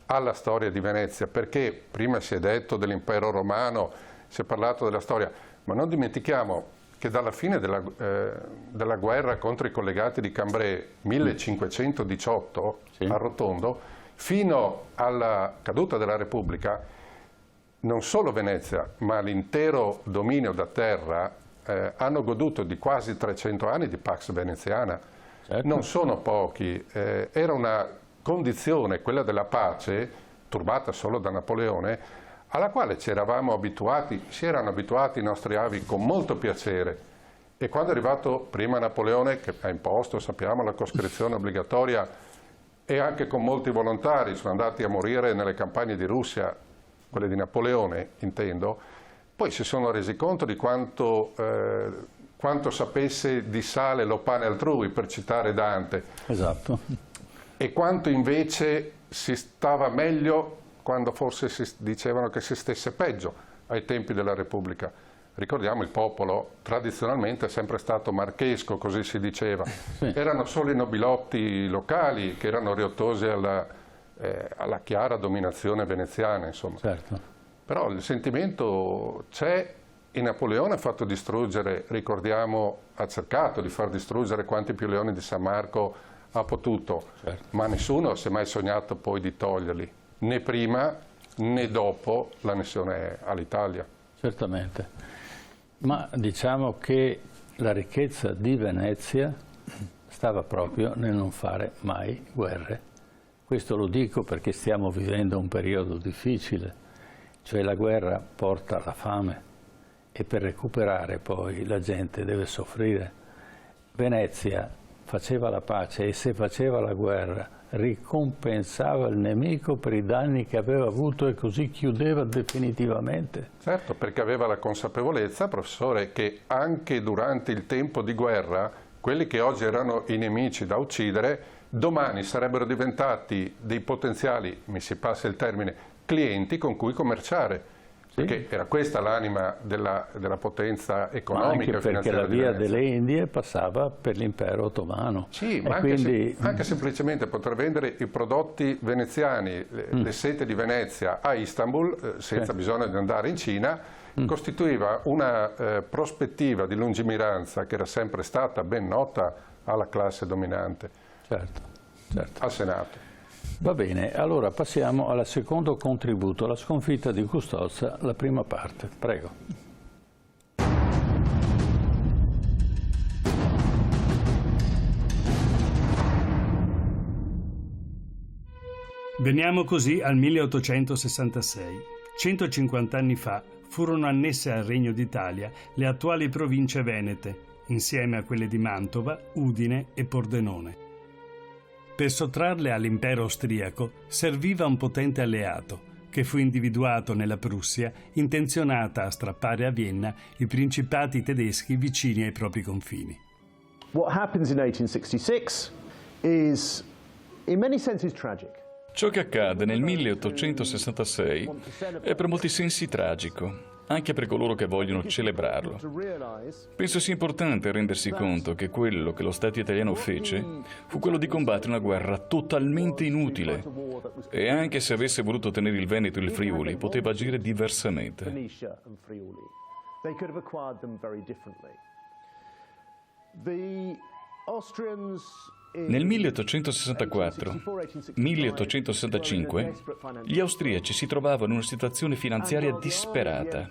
alla storia di Venezia, perché prima si è detto dell'impero romano, si è parlato della storia, ma non dimentichiamo che dalla fine della guerra contro i collegati di Cambrai 1518 a Rotondo fino alla caduta della Repubblica, non solo Venezia ma l'intero dominio da terra hanno goduto di quasi 300 anni di Pax Veneziana. Certo. Non sono pochi, era una condizione, quella della pace, turbata solo da Napoleone, alla quale si erano abituati i nostri avi con molto piacere. E quando è arrivato prima Napoleone, che ha imposto, sappiamo, la coscrizione obbligatoria, e anche con molti volontari sono andati a morire nelle campagne di Russia, quelle di Napoleone intendo, poi si sono resi conto di quanto sapesse di sale lo pane altrui, per citare Dante. Esatto. E quanto invece si stava meglio quando forse si dicevano che si stesse peggio ai tempi della Repubblica. Ricordiamo, il popolo tradizionalmente è sempre stato marchesco, così si diceva. Sì. Erano solo i nobilotti locali che erano riottosi alla chiara dominazione veneziana, insomma. Certo. Però il sentimento c'è, e Napoleone ha fatto distruggere, ricordiamo, ha cercato di far distruggere quanti più leoni di San Marco ha potuto, certo. Ma nessuno si è mai sognato poi di toglierli, né prima né dopo l'annessione all'Italia. Certamente, ma diciamo che la ricchezza di Venezia stava proprio nel non fare mai guerre. Questo lo dico perché stiamo vivendo un periodo difficile, cioè la guerra porta alla fame e per recuperare poi la gente deve soffrire. Venezia faceva la pace e se faceva la guerra ricompensava il nemico per i danni che aveva avuto e così chiudeva definitivamente. Certo, perché aveva la consapevolezza, professore, che anche durante il tempo di guerra quelli che oggi erano i nemici da uccidere domani sarebbero diventati dei potenziali, mi si passa il termine, clienti con cui commerciare. Perché era questa l'anima della potenza economica e finanziaria. Perché la via delle Indie passava per l'impero ottomano. Sì, ma anche semplicemente poter vendere i prodotti veneziani, le sete di Venezia a Istanbul, senza bisogno di andare in Cina, costituiva una prospettiva di lungimiranza che era sempre stata ben nota alla classe dominante, al Senato. Va bene, allora passiamo al secondo contributo, la sconfitta di Custozza, la prima parte. Prego. Veniamo così al 1866. 150 anni fa furono annesse al Regno d'Italia le attuali province venete, insieme a quelle di Mantova, Udine e Pordenone. Per sottrarle all'impero austriaco serviva un potente alleato, che fu individuato nella Prussia, intenzionata a strappare a Vienna i principati tedeschi vicini ai propri confini. What happens in 1866 is in many senses tragic. Ciò che accade nel 1866 è per molti sensi tragico, anche per coloro che vogliono celebrarlo. Penso sia importante rendersi conto che quello che lo Stato italiano fece fu quello di combattere una guerra totalmente inutile e anche se avesse voluto tenere il Veneto e il Friuli poteva agire diversamente. Nel 1864-1865 gli austriaci si trovavano in una situazione finanziaria disperata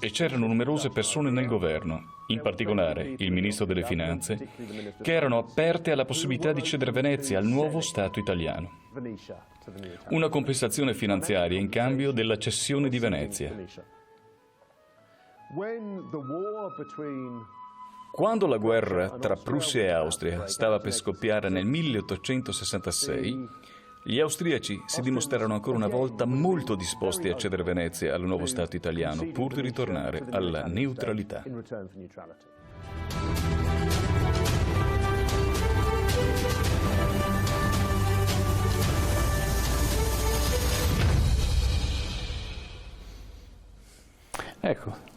e c'erano numerose persone nel governo, in particolare il ministro delle finanze, che erano aperte alla possibilità di cedere Venezia al nuovo Stato italiano. Una compensazione finanziaria in cambio della cessione di Venezia. Quando la guerra tra Prussia e Austria stava per scoppiare nel 1866, gli austriaci si dimostrarono ancora una volta molto disposti a cedere Venezia al nuovo Stato italiano, pur di ritornare alla neutralità. Ecco.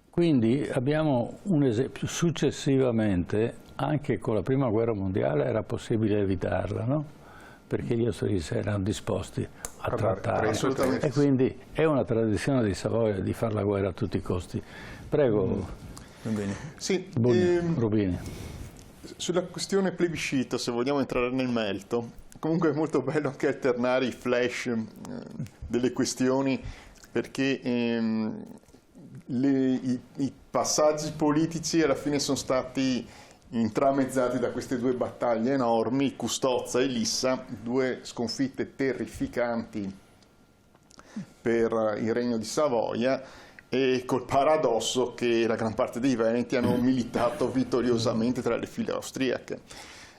Quindi abbiamo un esempio, successivamente, anche con la Prima Guerra Mondiale era possibile evitarla, no? Perché gli austriaci erano disposti a trattare. E quindi è una tradizione di Savoia di fare la guerra a tutti i costi. Prego, sì, Rubini. Sulla questione plebiscito, se vogliamo entrare nel merito, comunque è molto bello anche alternare i flash delle questioni, perché i passaggi politici alla fine sono stati intramezzati da queste due battaglie enormi, Custozza e Lissa, due sconfitte terrificanti per il Regno di Savoia, e col paradosso che la gran parte dei veneti hanno militato vittoriosamente tra le file austriache.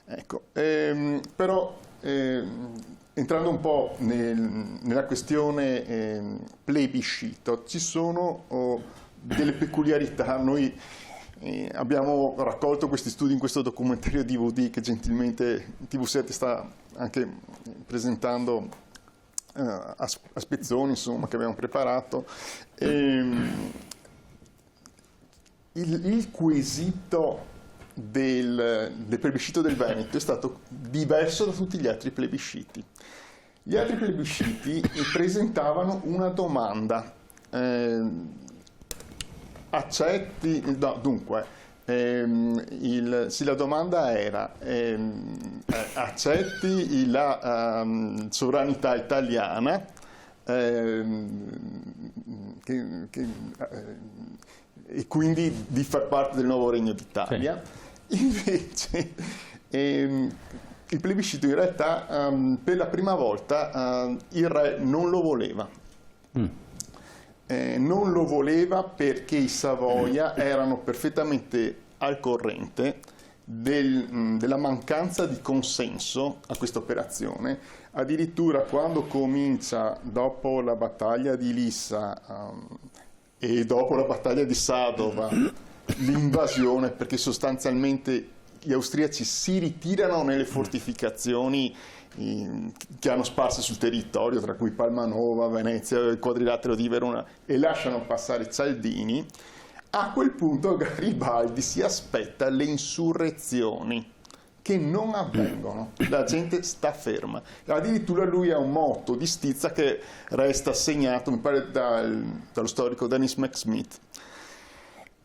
Ecco, però entrando un po' nella questione plebiscito, ci sono delle peculiarità. Noi abbiamo raccolto questi studi in questo documentario DVD che gentilmente TV7 sta anche presentando a spezzoni, insomma, che abbiamo preparato. Il quesito del plebiscito del Veneto è stato diverso da tutti gli altri plebisciti. Gli altri plebisciti presentavano una domanda. Accetti, no, dunque, la domanda era accetti la sovranità italiana e quindi di far parte del nuovo Regno d'Italia. Sì. Invece il plebiscito in realtà per la prima volta il re non lo voleva. Non lo voleva perché i Savoia erano perfettamente al corrente della mancanza di consenso a questa operazione. Addirittura quando comincia, dopo la battaglia di Lissa e dopo la battaglia di Sadova, l'invasione, perché sostanzialmente gli austriaci si ritirano nelle fortificazioni che hanno sparse sul territorio, tra cui Palmanova, Venezia, il quadrilatero di Verona, e lasciano passare i Cialdini. A quel punto Garibaldi si aspetta le insurrezioni, che non avvengono, la gente sta ferma. Addirittura lui ha un motto di stizza che resta segnato, mi pare, dallo storico Dennis McSmith.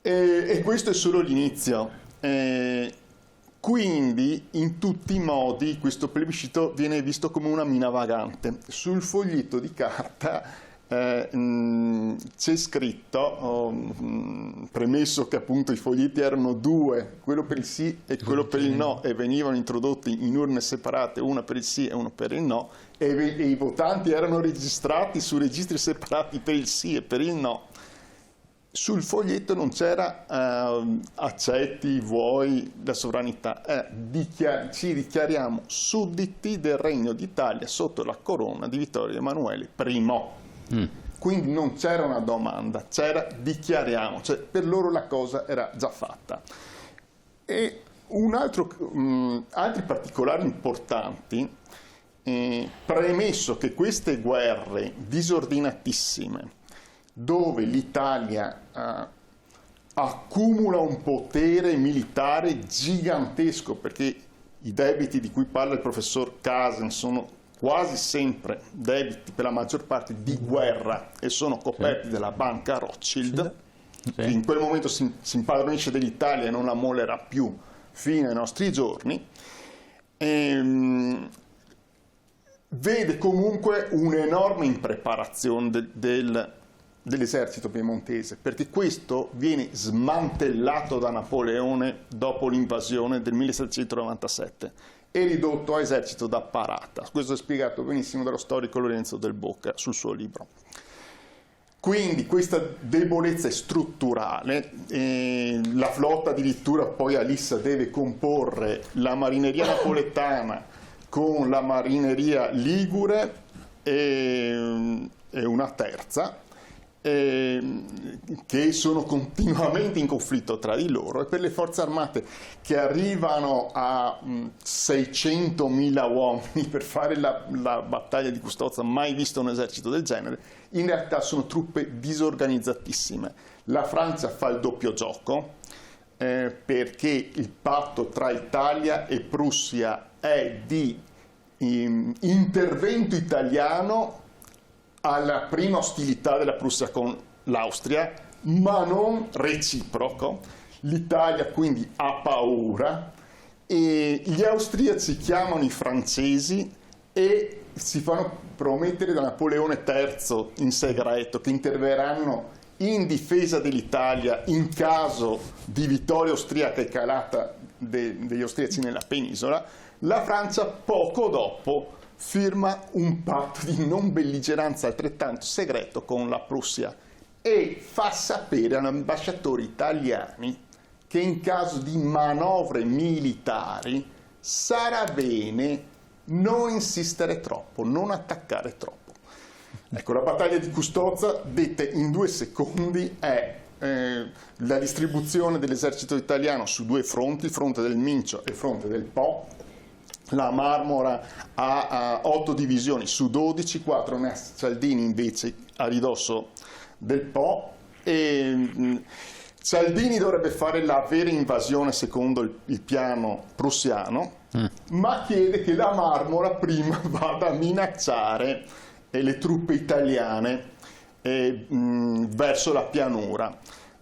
E questo è solo l'inizio. Quindi in tutti i modi questo plebiscito viene visto come una mina vagante. Sul foglietto di carta c'è scritto, premesso che appunto i foglietti erano due, quello per il sì e quello per il no, e venivano introdotti in urne separate, una per il sì e una per il no, e i votanti erano registrati su registri separati per il sì e per il no. Sul foglietto non c'era accetti, vuoi la sovranità, ci dichiariamo sudditi del Regno d'Italia sotto la corona di Vittorio Emanuele I. Quindi non c'era una domanda, c'era dichiariamo, cioè per loro la cosa era già fatta. E altri particolari importanti, premesso che queste guerre disordinatissime, dove l'Italia accumula un potere militare gigantesco, perché i debiti di cui parla il professor Kasen sono quasi sempre debiti, per la maggior parte, di guerra, e sono coperti dalla banca Rothschild, che in quel momento si impadronisce dell'Italia e non la mollerà più fino ai nostri giorni, vede comunque un'enorme impreparazione dell'esercito piemontese, perché questo viene smantellato da Napoleone dopo l'invasione del 1797 e ridotto a esercito da parata. Questo è spiegato benissimo dallo storico Lorenzo del Bocca sul suo libro. Quindi questa debolezza è strutturale, la flotta addirittura poi a Lissa deve comporre la marineria napoletana con la marineria ligure e una terza, che sono continuamente in conflitto tra di loro, e per le forze armate che arrivano a 600.000 uomini per fare la battaglia di Custozza, mai visto un esercito del genere, in realtà sono truppe disorganizzatissime. La Francia fa il doppio gioco, perché il patto tra Italia e Prussia è di intervento italiano alla prima ostilità della Prussia con l'Austria, ma non reciproco. L'Italia quindi ha paura e gli austriaci chiamano i francesi e si fanno promettere da Napoleone III in segreto che interverranno in difesa dell'Italia in caso di vittoria austriaca e calata degli austriaci nella penisola. La Francia poco dopo firma un patto di non belligeranza altrettanto segreto con la Prussia e fa sapere agli ambasciatori italiani che in caso di manovre militari sarà bene non insistere troppo, non attaccare troppo. Ecco, la battaglia di Custozza, detta in 2 secondi, è la distribuzione dell'esercito italiano su 2 fronti, il fronte del Mincio e il fronte del Po. La Marmora ha 8 divisioni su 12, 4 ne ha Cialdini invece a ridosso del Po, e Cialdini dovrebbe fare la vera invasione secondo il piano prussiano, ma chiede che la Marmora prima vada a minacciare le truppe italiane verso la pianura.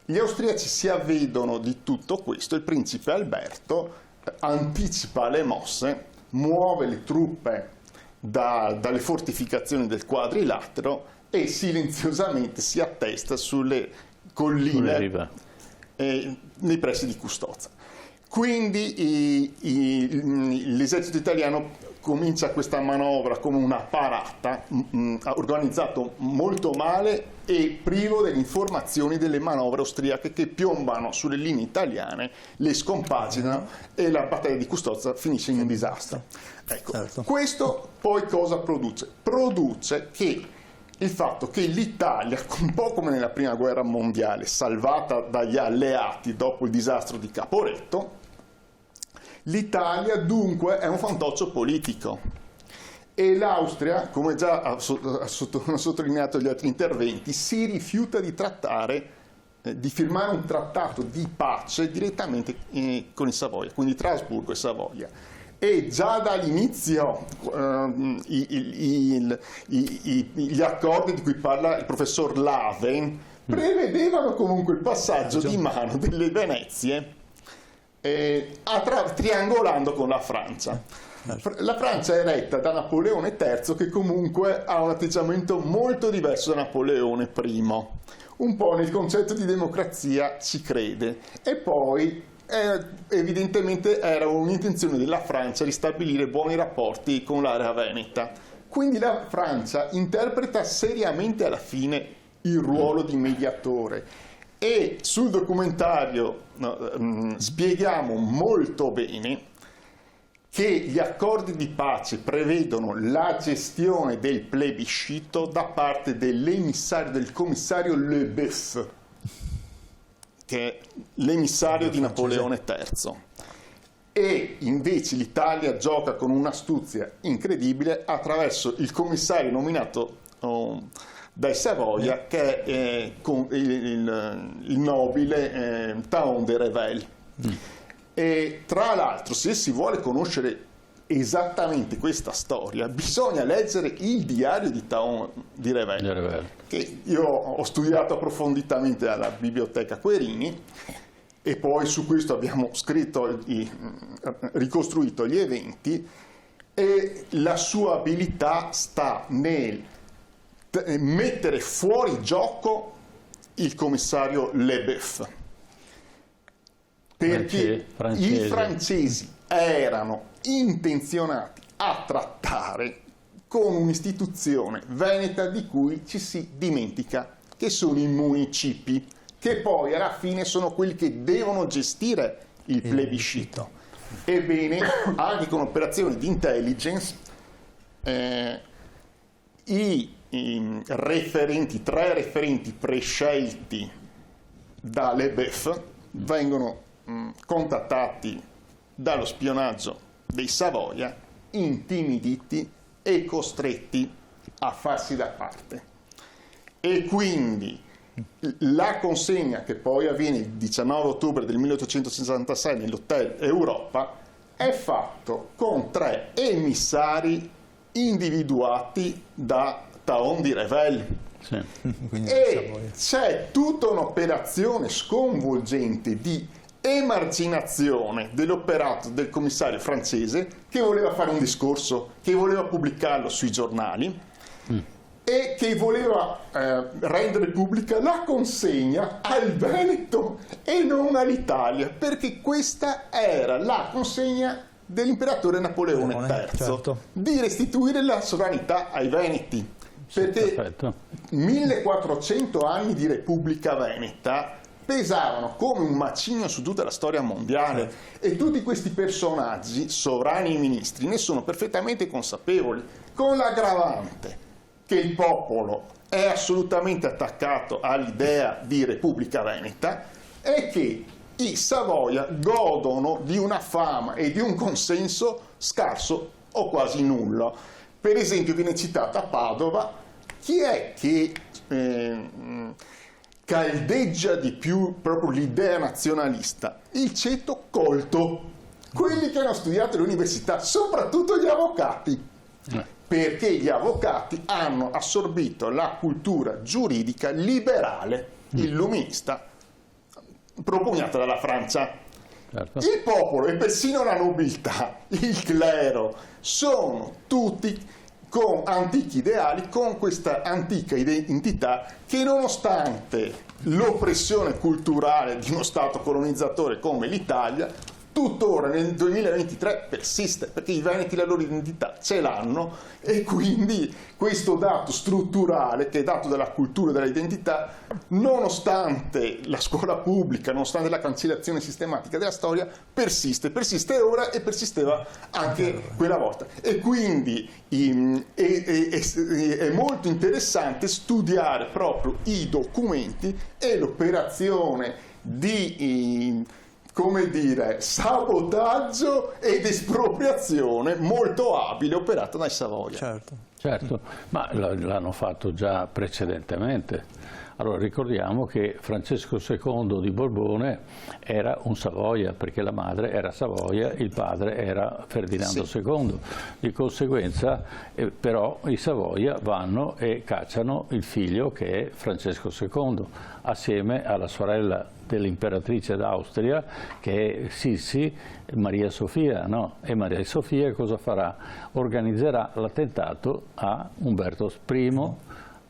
Gli austriaci si avvedono di tutto questo, il principe Alberto anticipa le mosse, muove le truppe dalle fortificazioni del Quadrilatero e silenziosamente si attesta sulle colline nei pressi di Custozza. Quindi l'esercito italiano comincia questa manovra come una parata, organizzato molto male e privo delle informazioni delle manovre austriache che piombano sulle linee italiane, le scompaginano e la battaglia di Custozza finisce in un disastro. Ecco, certo. Questo poi cosa produce? Produce che il fatto che l'Italia, un po' come nella Prima Guerra Mondiale, salvata dagli alleati dopo il disastro di Caporetto, l'Italia dunque è un fantoccio politico e l'Austria, come già hanno sottolineato gli altri interventi, si rifiuta di di firmare un trattato di pace direttamente con i Savoia, quindi tra Asburgo e Savoia. E già dall'inizio gli accordi di cui parla il professor Laven prevedevano comunque il passaggio di mano delle Venezie triangolando con la Francia. La Francia è retta da Napoleone III, che comunque ha un atteggiamento molto diverso da Napoleone I. Un po' nel concetto di democrazia ci crede e poi evidentemente era un'intenzione della Francia di stabilire buoni rapporti con l'area veneta. Quindi la Francia interpreta seriamente alla fine il ruolo di mediatore e sul documentario spieghiamo molto bene che gli accordi di pace prevedono la gestione del plebiscito da parte dell'emissario, del commissario Leboeuf, che è l'emissario di Napoleone III. E invece l'Italia gioca con un'astuzia incredibile attraverso il commissario nominato dai Savoia, che è il nobile Thaon de Revel. E tra l'altro, se si vuole conoscere esattamente questa storia, bisogna leggere il diario di Thaon di Revel, che io ho studiato approfonditamente alla biblioteca Querini, e poi su questo abbiamo ricostruito gli eventi, e la sua abilità sta nel mettere fuori gioco il commissario Leboeuf, perché i francesi erano intenzionati a trattare con un'istituzione veneta di cui ci si dimentica, che sono i municipi, che poi alla fine sono quelli che devono gestire il plebiscito. Ebbene, anche con operazioni di intelligence, i tre referenti prescelti da Leboeuf vengono contattati dallo spionaggio dei Savoia, intimiditi e costretti a farsi da parte. E quindi la consegna, che poi avviene il 19 ottobre del 1866 nell'Hotel Europa, è fatto con 3 emissari individuati da Thaon di Revel. Sì. E c'è tutta un'operazione sconvolgente di emarginazione dell'operato del commissario francese, che voleva fare un discorso, che voleva pubblicarlo sui giornali e che voleva rendere pubblica la consegna al Veneto e non all'Italia, perché questa era la consegna dell'imperatore Napoleone III, certo, di restituire la sovranità ai Veneti, perché 1400 anni di Repubblica Veneta pesavano come un macigno su tutta la storia mondiale, e tutti questi personaggi, sovrani e ministri, ne sono perfettamente consapevoli, con l'aggravante che il popolo è assolutamente attaccato all'idea di Repubblica Veneta e che i Savoia godono di una fama e di un consenso scarso o quasi nullo. Per esempio viene citata a Padova: chi è che caldeggia di più proprio l'idea nazionalista? Il ceto colto, quelli che hanno studiato all'università, soprattutto gli avvocati, perché gli avvocati hanno assorbito la cultura giuridica liberale, illuminista, propugnata dalla Francia. Certo. Il popolo e persino la nobiltà, il clero, sono tutti con antichi ideali, con questa antica identità che, nonostante l'oppressione culturale di uno Stato colonizzatore come l'Italia, tuttora nel 2023 persiste, perché i veneti la loro identità ce l'hanno, e quindi questo dato strutturale, che è dato dalla cultura e dall'identità, nonostante la scuola pubblica, nonostante la cancellazione sistematica della storia, persiste ora e persisteva anche quella volta. E quindi è molto interessante studiare proprio i documenti e l'operazione di come dire, sabotaggio ed espropriazione molto abile operata dai Savoia. Certo, ma l'hanno fatto già precedentemente. Allora ricordiamo che Francesco II di Borbone era un Savoia, perché la madre era Savoia, il padre era Ferdinando II. Di conseguenza però i Savoia vanno e cacciano il figlio, che è Francesco II, assieme alla sorella dell'imperatrice d'Austria, che è Sissi, Maria Sofia, no? E Maria Sofia cosa farà? Organizzerà l'attentato a Umberto I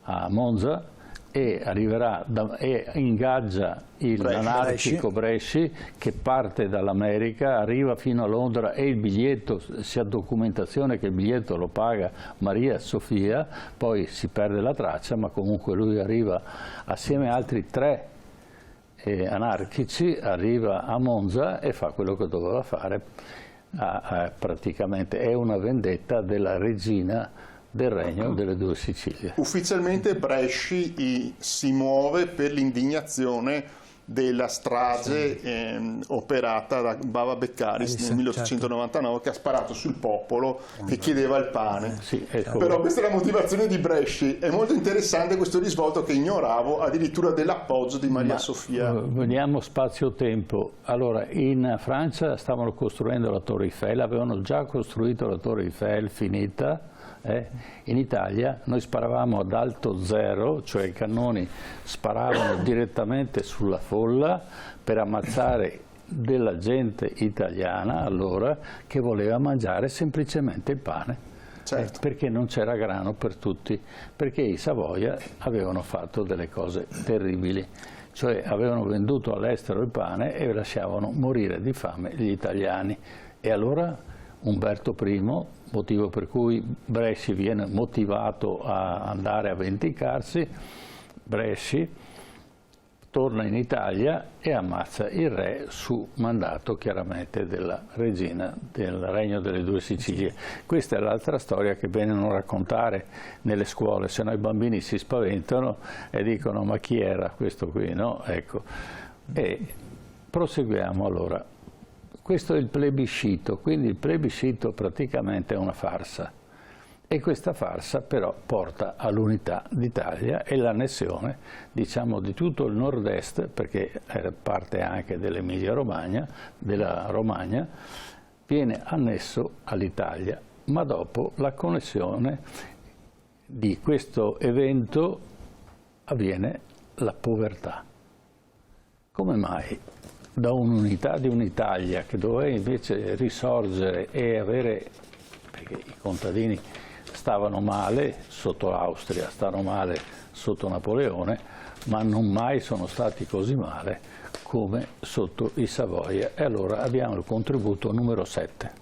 a Monza, e arriverà e ingaggia l'anarchico Bresci, che parte dall'America, arriva fino a Londra, e il biglietto, si ha documentazione che il biglietto lo paga Maria Sofia, poi si perde la traccia, ma comunque lui arriva assieme a altri 3 anarchici, arriva a Monza e fa quello che doveva fare. Praticamente è una vendetta della regina del regno delle 2 Sicilie. Ufficialmente Bresci si muove per l'indignazione della strage operata da Bava Beccaris nel 1899, che ha sparato sul popolo che chiedeva il pane. Però questa è la motivazione di Bresci. È molto interessante questo risvolto, che ignoravo, addirittura dell'appoggio di Maria Sofia. Veniamo spazio-tempo. Allora, in Francia stavano costruendo la Torre Eiffel, avevano già costruito la Torre Eiffel finita, In Italia noi sparavamo ad alto zero, cioè i cannoni sparavano direttamente sulla folla per ammazzare della gente italiana allora che voleva mangiare semplicemente il pane. Certo. Perché non c'era grano per tutti, perché i Savoia avevano fatto delle cose terribili, cioè avevano venduto all'estero il pane e lasciavano morire di fame gli italiani. E allora Umberto I, motivo per cui Bresci viene motivato a andare a vendicarsi, Bresci torna in Italia e ammazza il re su mandato chiaramente della regina del Regno delle Due Sicilie. Questa è l'altra storia che bene non raccontare nelle scuole, se no i bambini si spaventano e dicono ma chi era questo qui, no? Ecco. E proseguiamo allora. Questo è il plebiscito, quindi il plebiscito praticamente è una farsa. E questa farsa però porta all'unità d'Italia e l'annessione, diciamo, di tutto il nord-est, perché era parte anche dell'Emilia-Romagna, della Romagna, viene annesso all'Italia, ma dopo la connessione di questo evento avviene la povertà. Come mai da un'unità di un'Italia che doveva invece risorgere e avere, perché i contadini stavano male sotto l'Austria, stavano male sotto Napoleone, ma non mai sono stati così male come sotto i Savoia. E allora abbiamo il contributo numero 7.